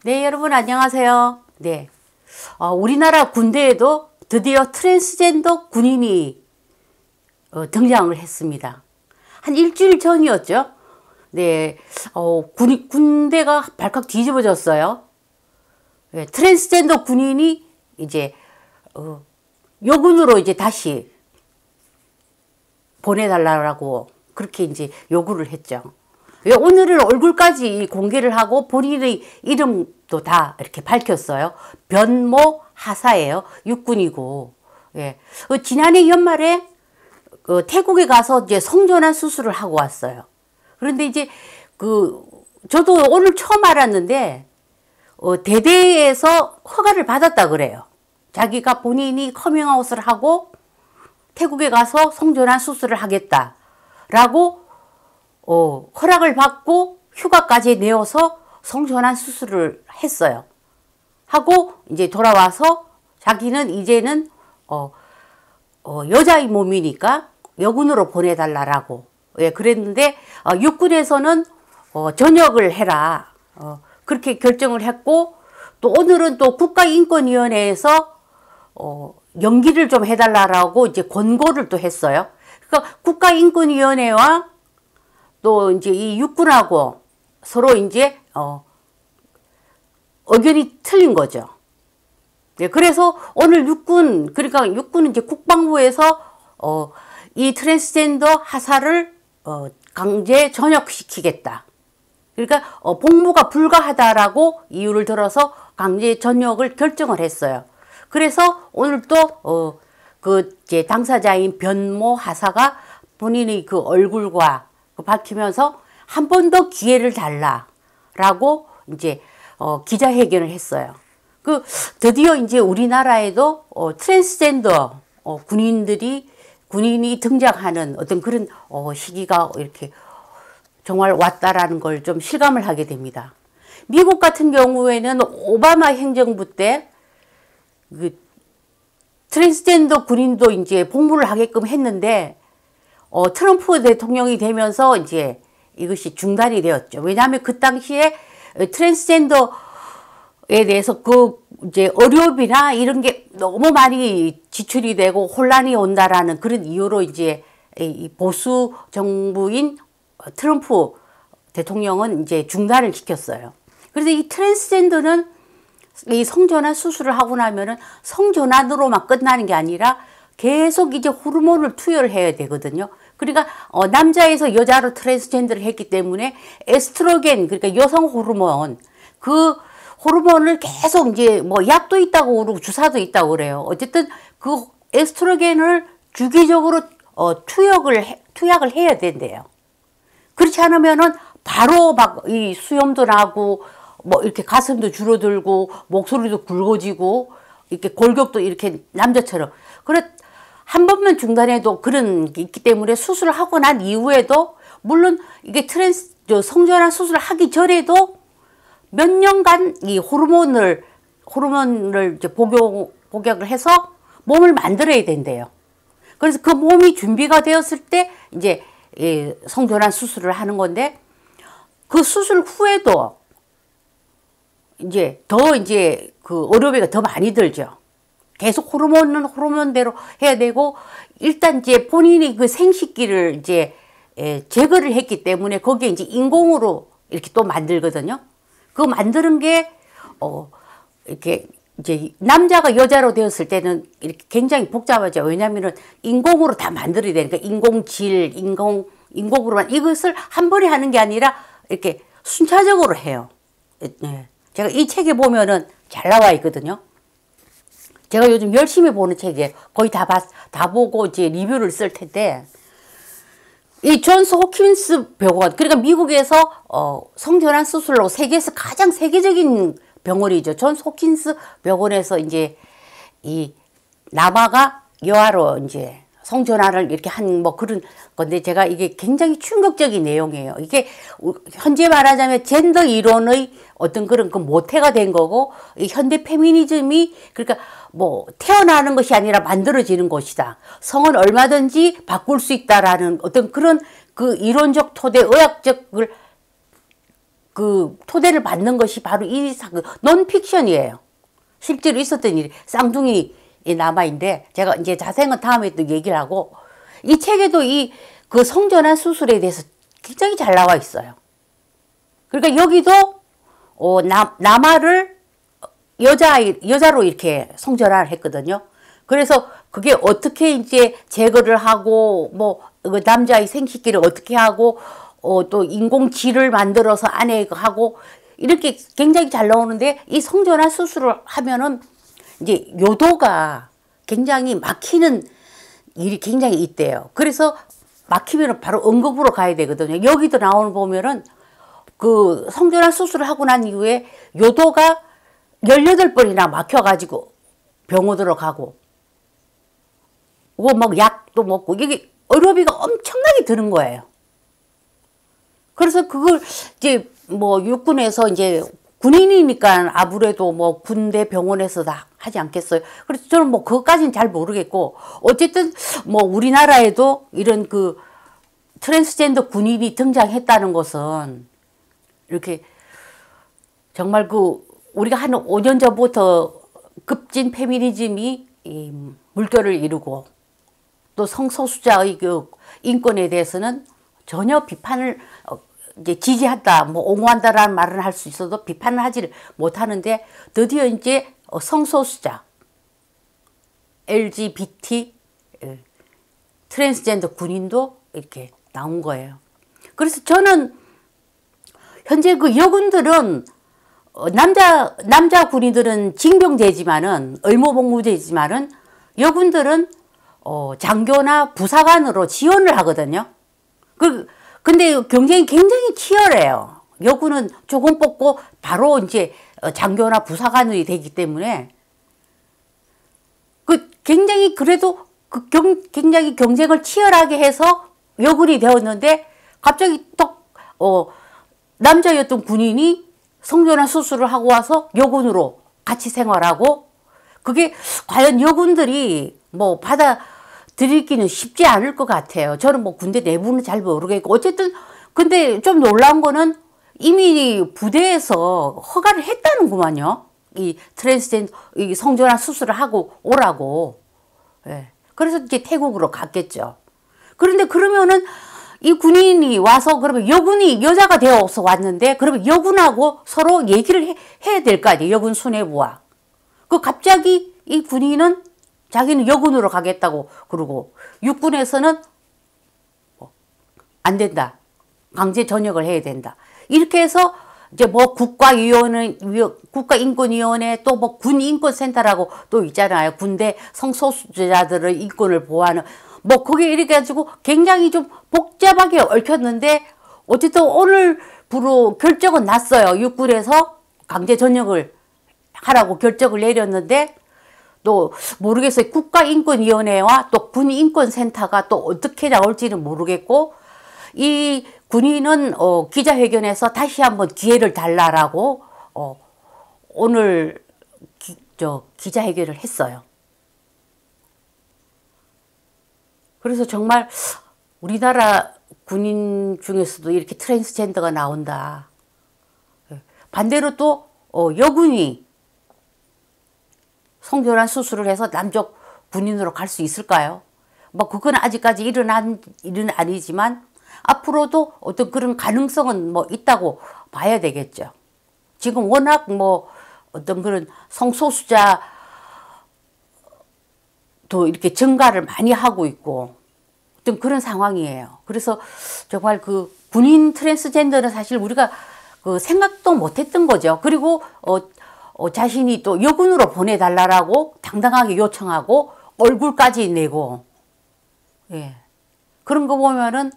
네, 여러분 안녕하세요. 네, 우리나라 군대에도 드디어 트랜스젠더 군인이 등장을 했습니다. 한 일주일 전이었죠. 네, 군대가 발칵 뒤집어졌어요. 네, 트랜스젠더 군인이 이제 여군으로 이제 다시 보내달라고 그렇게 이제 요구를 했죠. 오늘은 얼굴까지 공개를 하고 본인의 이름도 다 이렇게 밝혔어요. 변모 하사예요. 육군이고. 예. 지난해 연말에 태국에 가서 이제 성전환 수술을 하고 왔어요. 그런데 이제 저도 오늘 처음 알았는데 대대에서 허가를 받았다 그래요. 자기가 본인이 커밍아웃을 하고 태국에 가서 성전환 수술을 하겠다라고 허락을 받고 휴가까지 내어서 성전환 수술을 했어요. 하고 이제 돌아와서 자기는 이제는 여자의 몸이니까 여군으로 보내달라고 그랬는데 육군에서는 전역을 해라 그렇게 결정을 했고, 또 오늘은 또 국가인권위원회에서 연기를 좀 해달라고 이제 권고를 또 했어요. 그러니까 국가인권위원회와 또 이제 이 육군하고 서로 이제 의견이 틀린 거죠. 네, 그래서 오늘 그러니까 육군은 이제 국방부에서 이 트랜스젠더 하사를 강제 전역시키겠다. 그러니까 복무가 불가하다라고 이유를 들어서 강제 전역을 결정을 했어요. 그래서 오늘 또 이제 당사자인 변모 하사가 본인의 그 얼굴과 밝히면서 한 번 더 기회를 달라라고 이제 기자회견을 했어요. 드디어 이제 우리나라에도 트랜스젠더 군인이 등장하는 어떤 그런 시기가 이렇게 정말 왔다라는 걸 좀 실감을 하게 됩니다. 미국 같은 경우에는 오바마 행정부 때 트랜스젠더 군인도 이제 복무를 하게끔 했는데 트럼프 대통령이 되면서 이제 이것이 중단이 되었죠. 왜냐하면 그 당시에 트랜스젠더에 대해서 이제 의료비나 이런 게 너무 많이 지출이 되고 혼란이 온다라는 그런 이유로 이제 이 보수 정부인 트럼프 대통령은 이제 중단을 시켰어요. 그래서 이 트랜스젠더는 이 성전환 수술을 하고 나면은 성전환으로만 끝나는 게 아니라 계속 이제 호르몬을 투여를 해야 되거든요. 그러니까 남자에서 여자로 트랜스젠더를 했기 때문에 에스트로겐, 그러니까 여성 호르몬, 그 호르몬을 계속 이제 뭐 약도 있다고 그러고 주사도 있다고 그래요. 어쨌든 그 에스트로겐을 주기적으로 투약을 해야 된대요. 그렇지 않으면은 바로 막 이 수염도 나고 뭐 이렇게 가슴도 줄어들고 목소리도 굵어지고 이렇게 골격도 이렇게 남자처럼. 그래 한 번만 중단해도 그런 게 있기 때문에 수술을 하고 난 이후에도, 물론 이게 성전환 수술을 하기 전에도 몇 년간 이 호르몬을 이제 복약을 해서 몸을 만들어야 된대요. 그래서 그 몸이 준비가 되었을 때 이제 성전환 수술을 하는 건데, 그 수술 후에도 이제 그 의료비가 더 많이 들죠. 계속 호르몬은 호르몬대로 해야 되고, 일단 이제 본인이 그 생식기를 이제 제거를 했기 때문에 거기에 이제 인공으로 이렇게 또 만들거든요. 그거 만드는 게 이렇게 이제 남자가 여자로 되었을 때는 이렇게 굉장히 복잡하죠. 왜냐면은 인공으로 다 만들어야 되니까 인공질, 인공으로만 이것을 한 번에 하는 게 아니라 이렇게 순차적으로 해요. 네. 제가 이 책에 보면은 잘 나와 있거든요. 제가 요즘 열심히 보는 책이에요. 거의 다 보고 이제 리뷰를 쓸 텐데, 이 존스 호킨스 병원, 그러니까 미국에서 성전환 수술로 세계에서 가장 세계적인 병원이죠. 존스 호킨스 병원에서 이제 이 남아가 여아로 이제 성전환을 이렇게 한 뭐 그런 건데, 제가 이게 굉장히 충격적인 내용이에요. 이게 현재 말하자면 젠더 이론의 어떤 그런 그 모태가 된 거고, 이 현대 페미니즘이 그러니까 뭐 태어나는 것이 아니라 만들어지는 것이다. 성은 얼마든지 바꿀 수 있다라는 어떤 그런 그 이론적 토대, 의학적을 그 토대를 받는 것이 바로 이 사건, 논픽션이에요. 실제로 있었던 일이 쌍둥이 남아인데 제가 이제 자세한 다음에 또 얘기를 하고 이 책에도 이 그 성전환 수술에 대해서 굉장히 잘 나와 있어요. 그러니까 여기도 남아를 여자로 이렇게 성전환을 했거든요. 그래서 그게 어떻게 이제 제거를 하고 뭐 남자의 생식기를 어떻게 하고 또 인공쥐를 만들어서 안에 하고 이렇게 굉장히 잘 나오는데 이 성전환 수술을 하면은 이제 요도가 굉장히 막히는 일이 굉장히 있대요. 그래서 막히면 바로 응급으로 가야 되거든요. 여기도 나오는 보면은 그 성전환 수술을 하고 난 이후에 요도가 18번이나 막혀가지고 병원으로 가고 막 약도 먹고 이게 의료비가 엄청나게 드는 거예요. 그래서 그걸 이제 뭐 육군에서 이제 군인이니까 아무래도 뭐 군대 병원에서 다 하지 않겠어요. 그래서 저는 뭐 그것까지는 잘 모르겠고 어쨌든 뭐 우리나라에도 이런 그 트랜스젠더 군인이 등장했다는 것은 이렇게 정말 그 우리가 한 5년 전부터 급진 페미니즘이 물결을 이루고 또 성소수자의 그 인권에 대해서는 전혀 비판을 이제 지지한다, 뭐 옹호한다라는 말은 할 수 있어도 비판을 하지를 못하는데 드디어 이제 성소수자, LGBT, 트랜스젠더 군인도 이렇게 나온 거예요. 그래서 저는 현재 그 여군들은 남자 군인들은 징병되지만은 의무복무되지만은 여군들은 장교나 부사관으로 지원을 하거든요. 근데 경쟁이 굉장히 치열해요. 여군은 조금 뽑고 바로 이제 장교나 부사관이 되기 때문에 굉장히 그래도 굉장히 경쟁을 치열하게 해서 여군이 되었는데 갑자기 또 남자였던 군인이 성전환 수술을 하고 와서 여군으로 같이 생활하고 그게 과연 여군들이 뭐 받아들이기는 쉽지 않을 것 같아요. 저는 뭐 군대 내부는 잘 모르겠고 어쨌든 근데 좀 놀라운 거는 이미 부대에서 허가를 했다는구만요. 이 트랜스젠더 이 성전환 수술을 하고 오라고. 예. 그래서 이제 태국으로 갔겠죠. 그런데 그러면은 이 군인이 와서 그러면 여군이 여자가 되어서 왔는데 그러면 여군하고 서로 얘기를 해야 될 거 아니에요. 여군 수뇌부와. 갑자기 이 군인은 자기는 여군으로 가겠다고 그러고 육군에서는 안 된다. 강제 전역을 해야 된다. 이렇게 해서 이제 뭐 국가인권위원회 또 뭐 군인권센터라고 또 있잖아요. 군대 성소수자들의 인권을 보호하는 뭐 그게 이렇게 해가지고 굉장히 좀 복잡하게 얽혔는데 어쨌든 오늘부로 결정은 났어요. 육군에서 강제 전역을 하라고 결정을 내렸는데 또 모르겠어요. 국가인권위원회와 또 군인권센터가 또 어떻게 나올지는 모르겠고 이 군인은 기자회견에서 다시 한번 기회를 달라라고 오늘 기자회견을 했어요. 그래서 정말 우리나라 군인 중에서도 이렇게 트랜스젠더가 나온다. 반대로 또 여군이 성전환 수술을 해서 남쪽 군인으로 갈 수 있을까요? 뭐 그건 아직까지 일어난 일은 아니지만 앞으로도 어떤 그런 가능성은 뭐 있다고 봐야 되겠죠. 지금 워낙 뭐 어떤 그런 성소수자도 이렇게 증가를 많이 하고 있고 어떤 그런 상황이에요. 그래서 정말 그 군인 트랜스젠더는 사실 우리가 그 생각도 못했던 거죠. 그리고 자신이 또 여군으로 보내달라고 당당하게 요청하고 얼굴까지 내고 예. 그런 거 보면은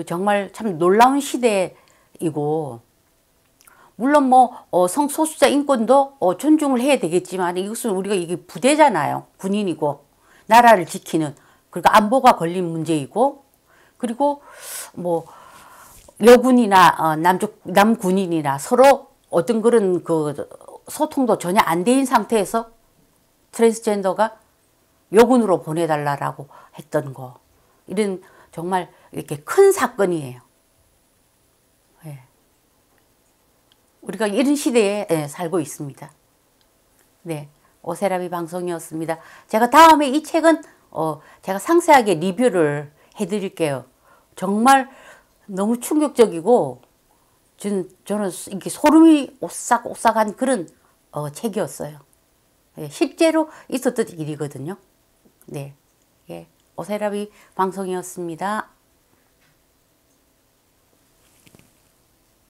정말 참 놀라운 시대이고 물론 뭐 성소수자 인권도 존중을 해야 되겠지만 이것은 우리가 이게 부대잖아요. 군인이고 나라를 지키는 그러니까 안보가 걸린 문제이고 그리고 뭐 여군이나 남군인이나 서로 어떤 그런 그 소통도 전혀 안 된 상태에서 트랜스젠더가 여군으로 보내달라고 했던 거 이런 정말 이렇게 큰 사건이에요. 예. 우리가 이런 시대에 살고 있습니다. 네, 오세라비 방송이었습니다. 제가 다음에 이 책은 제가 상세하게 리뷰를 해드릴게요. 정말 너무 충격적이고 저는 이렇게 소름이 오싹오싹한 그런 책이었어요. 네, 실제로 있었던 일이거든요. 네, 예, 오세라비 방송이었습니다.